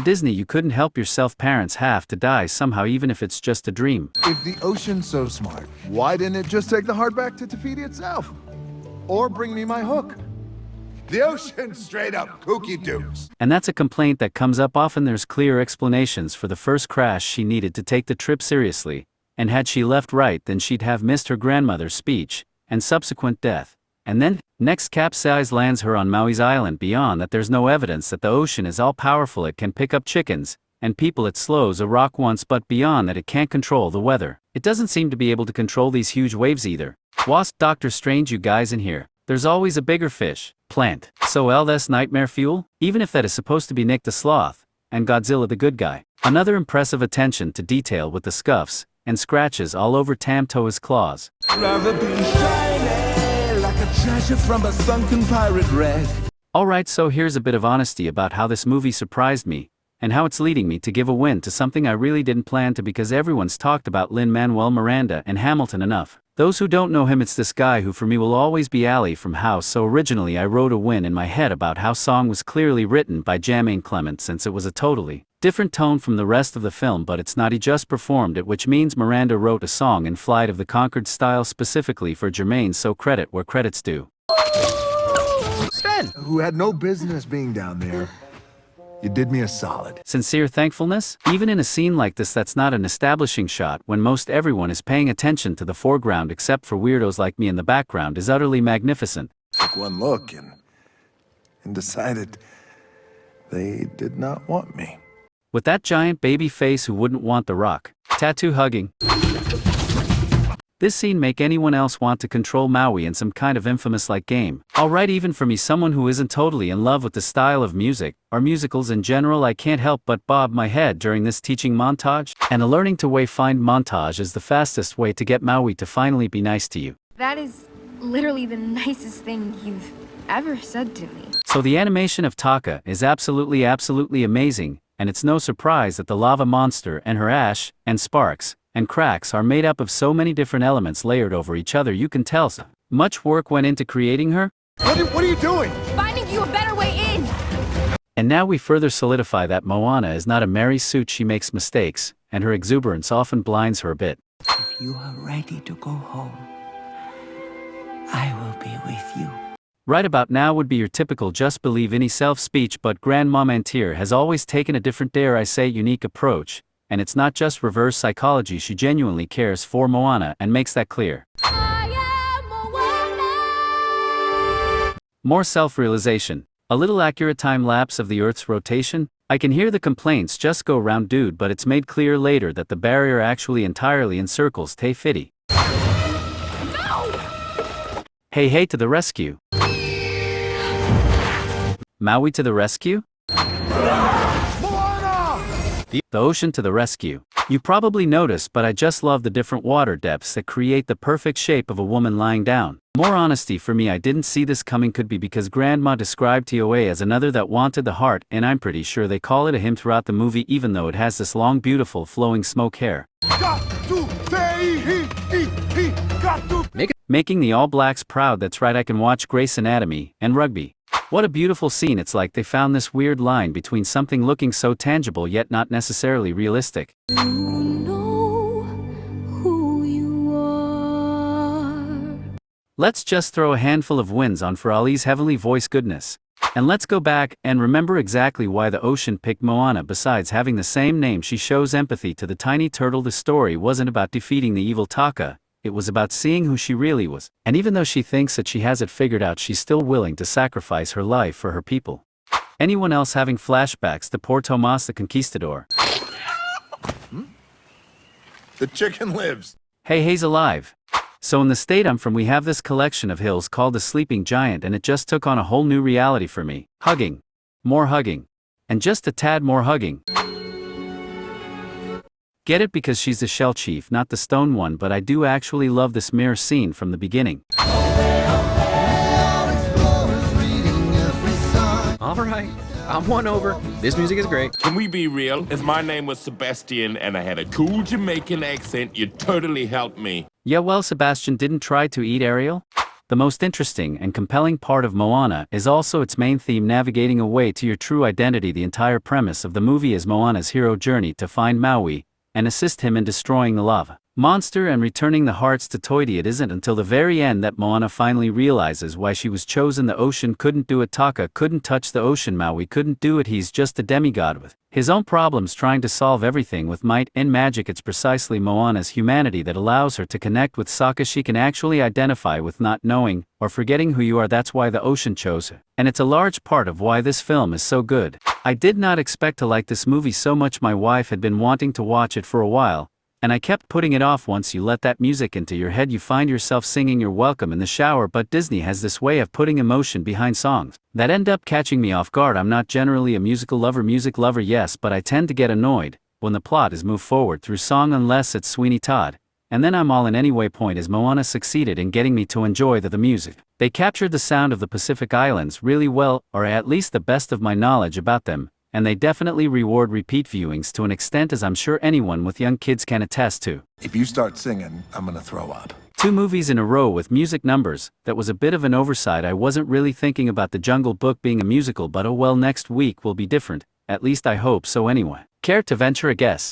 Disney, you couldn't help yourself. Parents have to die somehow, even if it's just a dream. If the ocean's so smart, why didn't it just take the heart back to Te Fiti itself? Or bring me my hook? The ocean's straight up kooky dukes. And that's a complaint that comes up often. There's clear explanations for the first crash. She needed to take the trip seriously, and had she left right, then she'd have missed her grandmother's speech and subsequent death. And then, next capsize lands her on Maui's island. Beyond that, there's no evidence that the ocean is all-powerful. It can pick up chickens and people. It slows a rock once, but beyond that, it can't control the weather. It doesn't seem to be able to control these huge waves either. Wasp, Doctor Strange, you guys in here. There's always a bigger fish. Plant. So LS nightmare fuel? Even if that is supposed to be Nick the Sloth, and Godzilla the good guy. Another impressive attention to detail with the scuffs and scratches all over Tamtoa's claws. Rather be shiny like a treasure from a sunken pirate wreck. Alright, so here's a bit of honesty about how this movie surprised me, and how it's leading me to give a win to something I really didn't plan to, because everyone's talked about Lin-Manuel Miranda and Hamilton enough. Those who don't know him, it's this guy who for me will always be Ali from House. So originally I wrote a win in my head about how song was clearly written by Jermaine Clement, since it was a totally different tone from the rest of the film, but it's not. He just performed it, which means Miranda wrote a song in Flight of the Conchords style specifically for Jermaine, so credit where credit's due. Sven, who had no business being down there. You did me a solid. Sincere thankfulness? Even in a scene like this, that's not an establishing shot when most everyone is paying attention to the foreground except for weirdos like me in the background, is utterly magnificent. Took one look and decided they did not want me. With that giant baby face, who wouldn't want The Rock? Tattoo hugging. This scene make anyone else want to control Maui in some kind of infamous-like game. Alright, even for me, someone who isn't totally in love with the style of music, or musicals in general, I can't help but bob my head during this teaching montage. And a learning to find montage is the fastest way to get Maui to finally be nice to you. That is literally the nicest thing you've ever said to me. So the animation of Taka is absolutely amazing, and it's no surprise that the lava monster and her ash, and sparks, and cracks are made up of so many different elements layered over each other. You can tell so much work went into creating her. What are you doing? Finding you a better way in! And now we further solidify that Moana is not a Mary Sue. She makes mistakes, and her exuberance often blinds her a bit. If you are ready to go home, I will be with you. Right about now would be your typical just believe any self-speech, but Grandma Mantier has always taken a different, dare I say, unique approach. And it's not just reverse psychology. She genuinely cares for Moana and makes that clear. I am Moana! More self-realization. A little accurate time lapse of the Earth's rotation. I can hear the complaints just go round, dude, but it's made clear later that the barrier actually entirely encircles Te Fiti. No! Hey to the rescue. Maui to the rescue? The ocean to the rescue. You probably noticed, but I just love the different water depths that create the perfect shape of a woman lying down. More honesty for me, I didn't see this coming. Could be because Grandma described Toa as another that wanted the heart, and I'm pretty sure they call it a him throughout the movie, even though it has this long, beautiful, flowing smoke hair. Making the All Blacks proud. That's right, I can watch Grey's Anatomy and rugby. What a beautiful scene. It's like they found this weird line between something looking so tangible yet not necessarily realistic. You know who you are. Let's just throw a handful of wins on for Auli'i's heavenly voice goodness. And let's go back and remember exactly why the ocean picked Moana. Besides having the same name, she shows empathy to the tiny turtle. The story wasn't about defeating the evil Taka. It was about seeing who she really was. And even though she thinks that she has it figured out, she's still willing to sacrifice her life for her people. Anyone else having flashbacks to poor Tomas the Conquistador? The chicken lives. Hey, he's alive. So in the state I'm from, we have this collection of hills called the Sleeping Giant, and it just took on a whole new reality for me. Hugging. More hugging. And just a tad more hugging. Get it? Because she's the Shell Chief, not the stone one, but I do actually love this mirror scene from the beginning. Alright, I'm won over. This music is great. Can we be real? If my name was Sebastian and I had a cool Jamaican accent, you'd totally help me. Yeah, well, Sebastian didn't try to eat Ariel. The most interesting and compelling part of Moana is also its main theme, navigating a way to your true identity. The entire premise of the movie is Moana's hero journey to find Maui and assist him in destroying the lava monster and returning the hearts to Toiti. It isn't until the very end that Moana finally realizes why she was chosen. The ocean couldn't do it, Taka couldn't touch the ocean, Maui couldn't do it. He's just a demigod with his own problems, trying to solve everything with might and magic. It's precisely Moana's humanity that allows her to connect with Sokka. She can actually identify with not knowing or forgetting who you are. That's why the ocean chose her, and it's a large part of why this film is so good. I did not expect to like this movie so much. My wife had been wanting to watch it for a while, and I kept putting it off. Once you let that music into your head, you find yourself singing You're Welcome in the shower. But Disney has this way of putting emotion behind songs that end up catching me off guard. I'm not generally a music lover, yes, but I tend to get annoyed when the plot is moved forward through song, unless it's Sweeney Todd, and then I'm all in. Anyway, point is, Moana succeeded in getting me to enjoy the music. They captured the sound of the Pacific Islands really well, or at least the best of my knowledge about them, and they definitely reward repeat viewings to an extent, as I'm sure anyone with young kids can attest to. If you start singing, I'm gonna throw up. 2 movies in a row with music numbers. That was a bit of an oversight. I wasn't really thinking about The Jungle Book being a musical, but oh well, next week will be different. At least I hope so anyway. Care to venture a guess?